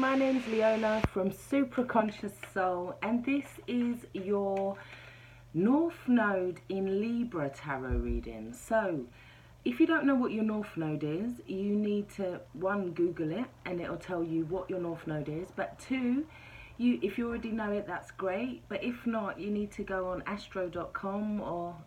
my name's Leona from Supra Conscioussoul, and this is your North Node in Libra-tarot reading. So, if you don't know what your North Node is, you need to, one, Google it, and it'll tell you what your North Node is. But two, if you already know it, that's great. But if not, you need to go on astro.com or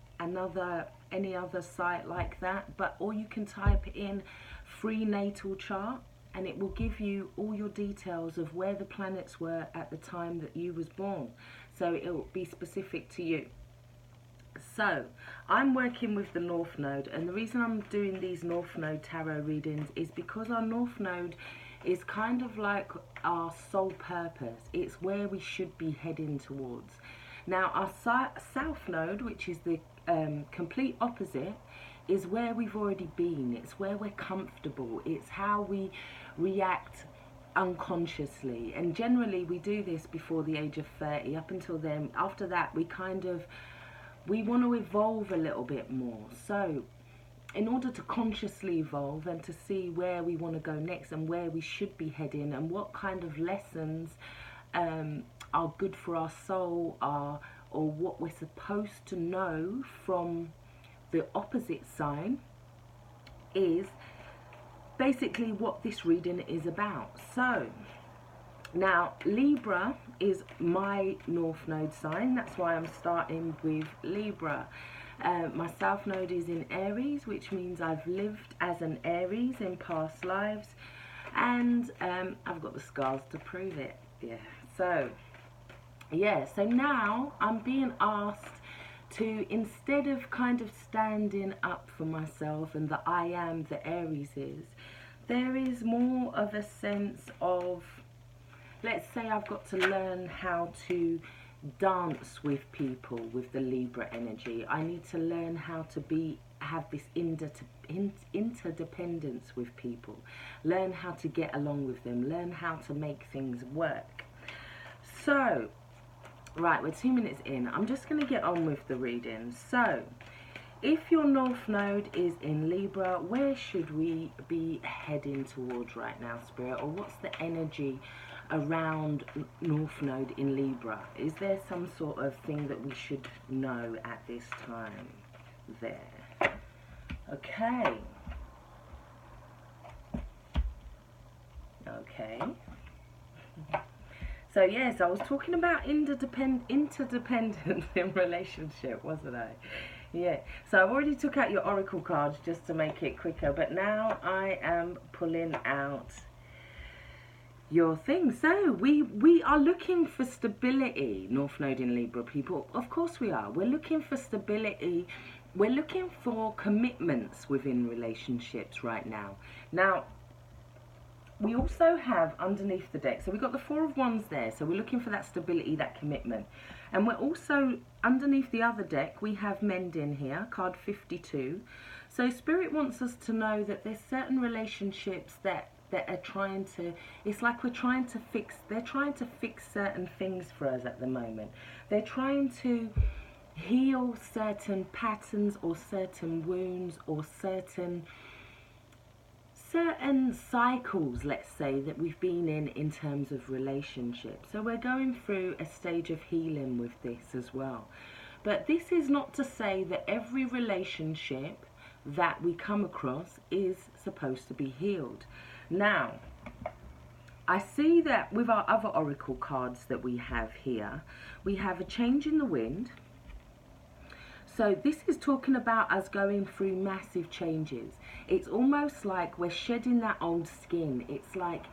any other site like that. Or you can type in free natal chart, and it will give you all your details of where the planets were at the time that you was born. So it will be specific to you. So I'm working with the North Node, and the reason I'm doing these North Node tarot readings is because our North Node is kind of like our sole purpose. It's where we should be heading towards. Now our South Node, which is the complete opposite, is where we've already been. It's where we're comfortable. It's how we react unconsciously, and generally we do this before the age of 30. Up until then, after that, we want to evolve a little bit more. So in order to consciously evolve and to see where we want to go next and where we should be heading and what kind of lessons are good for our soul, or what we're supposed to know from the opposite sign, is basically what this reading is about. So now Libra is my North Node sign. That's why I'm starting with Libra. My South Node is in Aries, which means I've lived as an Aries in past lives, and I've got the scars to prove it. So now I'm being asked to, instead of kind of standing up for myself and the I am that Aries is, there is more of a sense of, let's say I've got to learn how to dance with people with the Libra energy. I need to learn how to have this interdependence with people, learn how to get along with them, learn how to make things work. So right, we're 2 minutes in. I'm just going to get on with the reading. So, if your North Node is in Libra, where should we be heading towards right now, Spirit? Or what's the energy around North Node in Libra? Is there some sort of thing that we should know at this time there? Okay. Okay. So yes, I was talking about interdependence in relationship, wasn't I? Yeah. So I've already took out your oracle cards just to make it quicker, but now I am pulling out your thing. So we are looking for stability, North Node in Libra people. Of course we are. We're looking for stability. We're looking for commitments within relationships right now. Now, we also have underneath the deck, so we've got the Four of Wands there, so we're looking for that stability, that commitment. And we're also, underneath the other deck, we have Mending here, card 52. So Spirit wants us to know that there's certain relationships that are trying to, it's like they're trying to fix certain things for us at the moment. They're trying to heal certain patterns or certain wounds or certain cycles, let's say, that we've been in terms of relationships. So we're going through a stage of healing with this as well. But this is not to say that every relationship that we come across is supposed to be healed. Now, I see that with our other oracle cards that we have here, we have a change in the wind. So this is talking about us going through massive changes. It's almost like we're shedding that old skin. It's like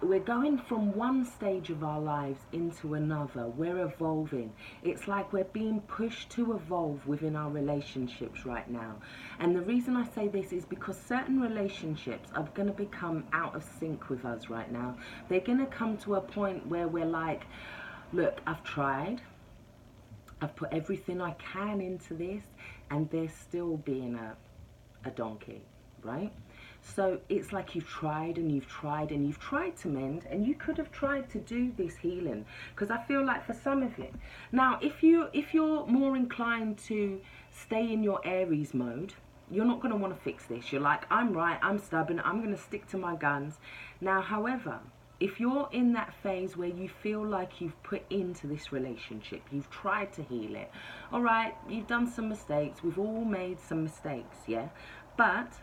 we're going from one stage of our lives into another. We're evolving. It's like we're being pushed to evolve within our relationships right now. And the reason I say this is because certain relationships are going to become out of sync with us right now. They're going to come to a point where we're like, look, I've tried. I've put everything I can into this, and they're still being a donkey, right? So it's like you've tried and you've tried and you've tried to mend, and you could have tried to do this healing, because I feel like for some of you, now if you're more inclined to stay in your Aries mode, you're not going to want to fix this. You're like, I'm right, I'm stubborn, I'm going to stick to my guns. Now, however, if you're in that phase where you feel like you've put into this relationship, you've tried to heal it, all right, you've done some mistakes, we've all made some mistakes, yeah, but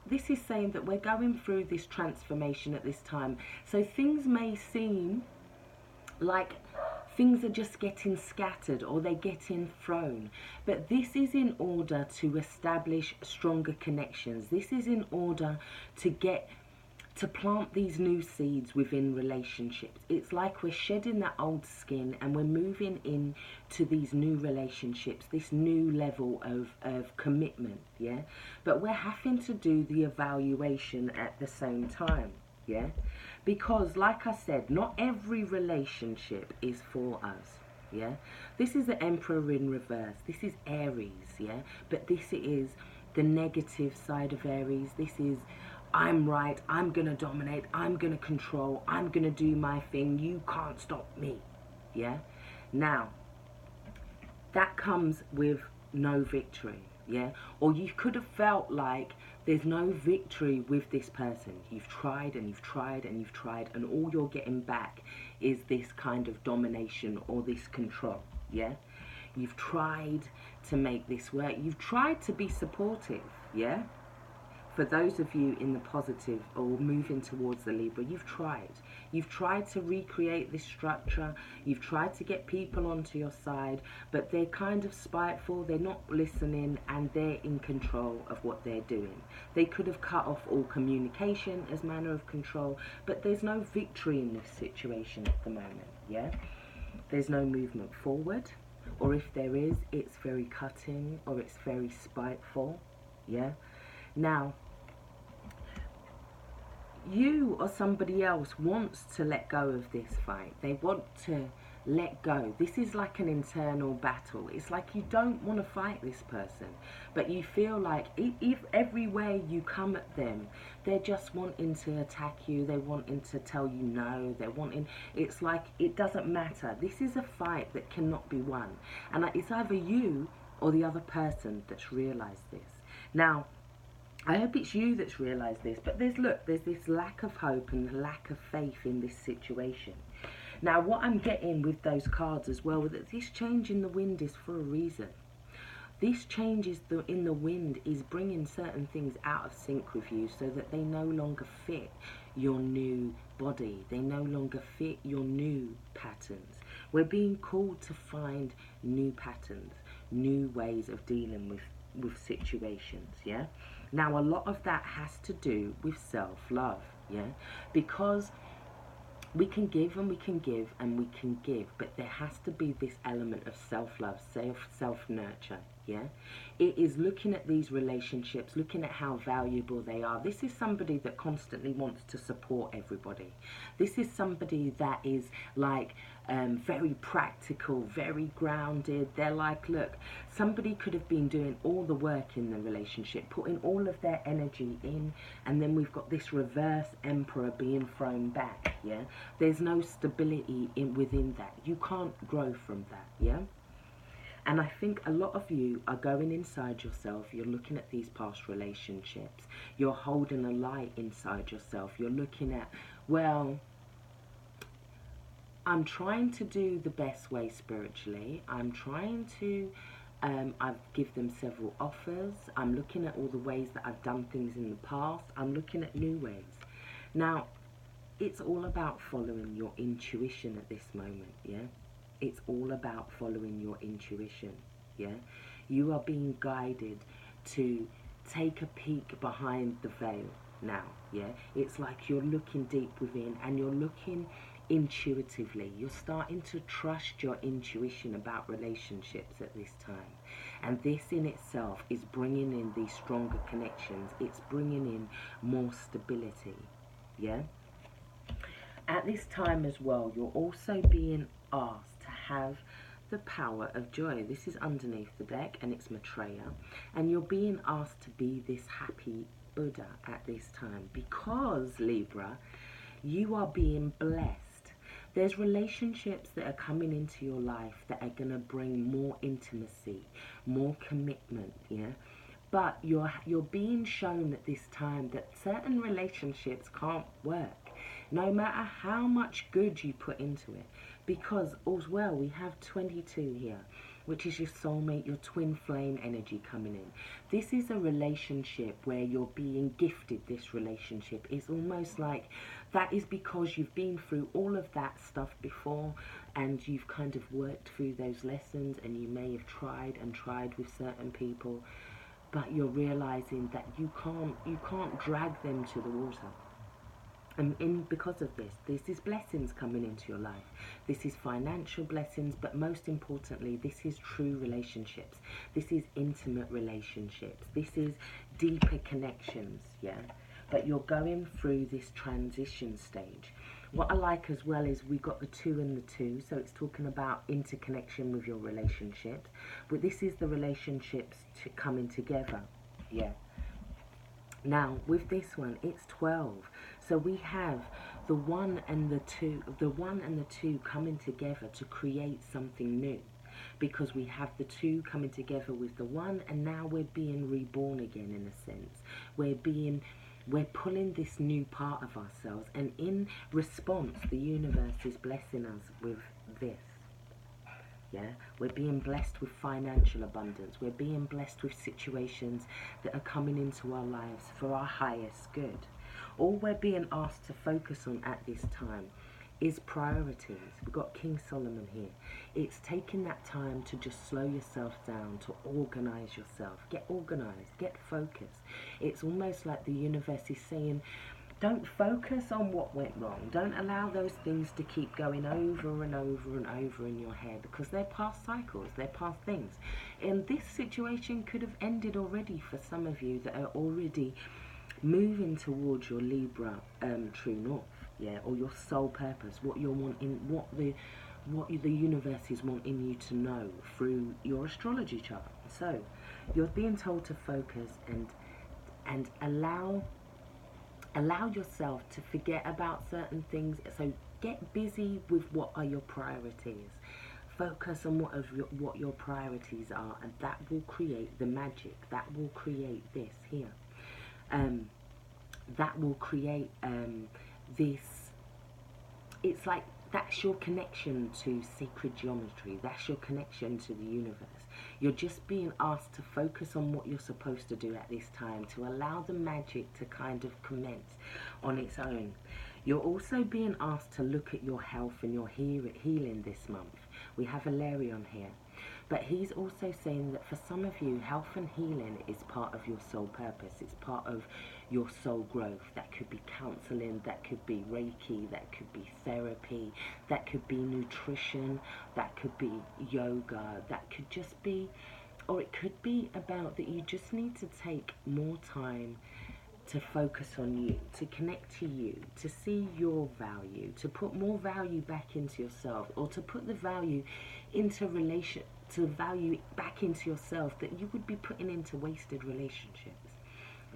this is saying that we're going through this transformation at this time. So things may seem like things are just getting scattered or they're getting thrown, but this is in order to establish stronger connections. This is in order to plant these new seeds within relationships. It's like we're shedding that old skin and we're moving into these new relationships, this new level of commitment, yeah? But we're having to do the evaluation at the same time, yeah? Because, like I said, not every relationship is for us, yeah? This is the Emperor in reverse. This is Aries, yeah? But this is the negative side of Aries. This is, I'm right, I'm going to dominate, I'm going to control, I'm going to do my thing, you can't stop me, yeah? Now, that comes with no victory, yeah? Or you could have felt like there's no victory with this person. You've tried and you've tried and you've tried, and all you're getting back is this kind of domination or this control, yeah? You've tried to make this work. You've tried to be supportive, yeah? For those of you in the positive or moving towards the Libra, you've tried. You've tried to recreate this structure. You've tried to get people onto your side, but they're kind of spiteful. They're not listening and they're in control of what they're doing. They could have cut off all communication as manner of control, but there's no victory in this situation at the moment, yeah? There's no movement forward, or if there is, it's very cutting or it's very spiteful, yeah? Now, you or somebody else wants to let go of this fight. They want to let go. This is like an internal battle. It's like you don't want to fight this person, but you feel like if everywhere you come at them, they're just wanting to attack you. They're wanting to tell you no. They're wanting, it's like it doesn't matter. This is a fight that cannot be won. And it's either you or the other person that's realized this. Now, I hope it's you that's realised this, but there's this lack of hope and lack of faith in this situation. Now, what I'm getting with those cards as well, that this change in the wind is for a reason. This change in the wind is bringing certain things out of sync with you so that they no longer fit your new body. They no longer fit your new patterns. We're being called to find new patterns, new ways of dealing with situations, yeah? Now, a lot of that has to do with self-love, yeah? Because we can give and we can give and we can give, but there has to be this element of self-love, self-nurture, yeah? It is looking at these relationships, looking at how valuable they are. This is somebody that constantly wants to support everybody. This is somebody that is like very practical, very grounded. They're like, look, somebody could have been doing all the work in the relationship, putting all of their energy in, and then we've got this reverse emperor being thrown back, yeah? There's no stability within that. You can't grow from that, yeah? And I think a lot of you are going inside yourself. You're looking at these past relationships. You're holding a light inside yourself. You're looking at, well, I'm trying to do the best way spiritually. I'm trying to, I've given them several offers. I'm looking at all the ways that I've done things in the past. I'm looking at new ways. Now, it's all about following your intuition at this moment, yeah? It's all about following your intuition, yeah? You are being guided to take a peek behind the veil now, yeah? It's like you're looking deep within and you're looking intuitively. You're starting to trust your intuition about relationships at this time. And this in itself is bringing in these stronger connections. It's bringing in more stability, yeah? At this time as well, you're also being asked to have the power of joy. This is underneath the deck and it's Maitreya. And you're being asked to be this happy Buddha at this time because, Libra, you are being blessed. There's relationships that are coming into your life that are going to bring more intimacy, more commitment, yeah? But you're being shown at this time that certain relationships can't work. no matter how much good you put into it. Because, as well, we have 22 here, which is your soulmate, your twin flame energy coming in. This is a relationship where you're being gifted this relationship. It's almost like that is because you've been through all of that stuff before, and you've kind of worked through those lessons, and you may have tried and tried with certain people, but you're realizing that you can't drag them to the water. And because of this is blessings coming into your life. This is financial blessings, but most importantly, this is true relationships. This is intimate relationships. This is deeper connections, yeah? But you're going through this transition stage. What I like as well is we got the 2 and the 2, so it's talking about interconnection with your relationships. But this is the relationships coming together, yeah? Now, with this one, it's 12. So we have the 1 and the 2 coming together to create something new. Because we have the 2 coming together with the 1, and now we're being reborn again, in a sense. We're pulling this new part of ourselves, and in response, the universe is blessing us with this. Yeah, we're being blessed with financial abundance. We're being blessed with situations that are coming into our lives for our highest good. All we're being asked to focus on at this time is priorities. We've got King Solomon here. It's taking that time to just slow yourself down, to organize yourself. Get organized, get focused. It's almost like the universe is saying, don't focus on what went wrong. Don't allow those things to keep going over and over and over in your head, because they're past cycles, they're past things. And this situation could have ended already for some of you that are already moving towards your Libra true north, yeah, or your soul purpose, what you're wanting, what the universe is wanting you to know through your astrology chart. So you're being told to focus and allow yourself to forget about certain things. So get busy with what are your priorities. Focus on what your priorities are, and that will create the magic. That will create this here. That will create this. It's like that's your connection to sacred geometry. That's your connection to the universe. You're just being asked to focus on what you're supposed to do at this time, to allow the magic to kind of commence on its own. You're also being asked to look at your health and your healing this month. We have Valerian here. But he's also saying that for some of you, health and healing is part of your soul purpose. It's part of your soul growth. That could be counseling, that could be Reiki, that could be therapy, that could be nutrition, that could be yoga, that could just be, or it could be about that you just need to take more time to focus on you, to connect to you, to see your value, to put more value back into yourself, or to put the value into value back into yourself that you would be putting into wasted relationships.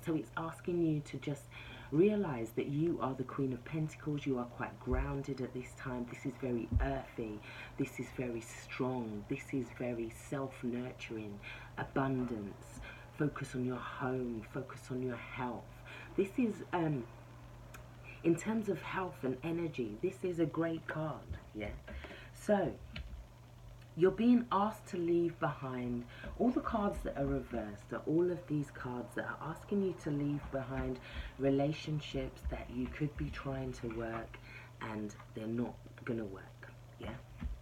So it's asking you to just realize that you are the Queen of Pentacles. You are quite grounded at this time. This is very earthy. This is very strong. This is very self-nurturing, abundance. Focus on your home. Focus on your health. This is, in terms of health and energy, this is a great card, yeah? So, you're being asked to leave behind all the cards that are reversed, are all of these cards that are asking you to leave behind relationships that you could be trying to work and they're not going to work, yeah?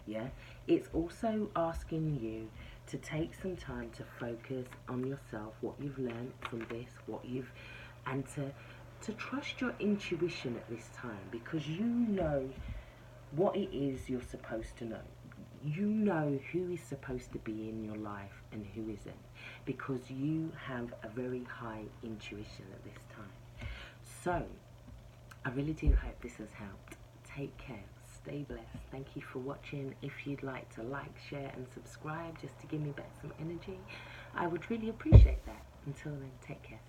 Yeah? It's also asking you to take some time to focus on yourself, what you've learned from this, and to trust your intuition at this time, because you know what it is you're supposed to know. You know who is supposed to be in your life and who isn't, because you have a very high intuition at this time. So, I really do hope this has helped. Take care. Stay blessed. Thank you for watching. If you'd like to like, share and subscribe just to give me back some energy, I would really appreciate that. Until then, take care.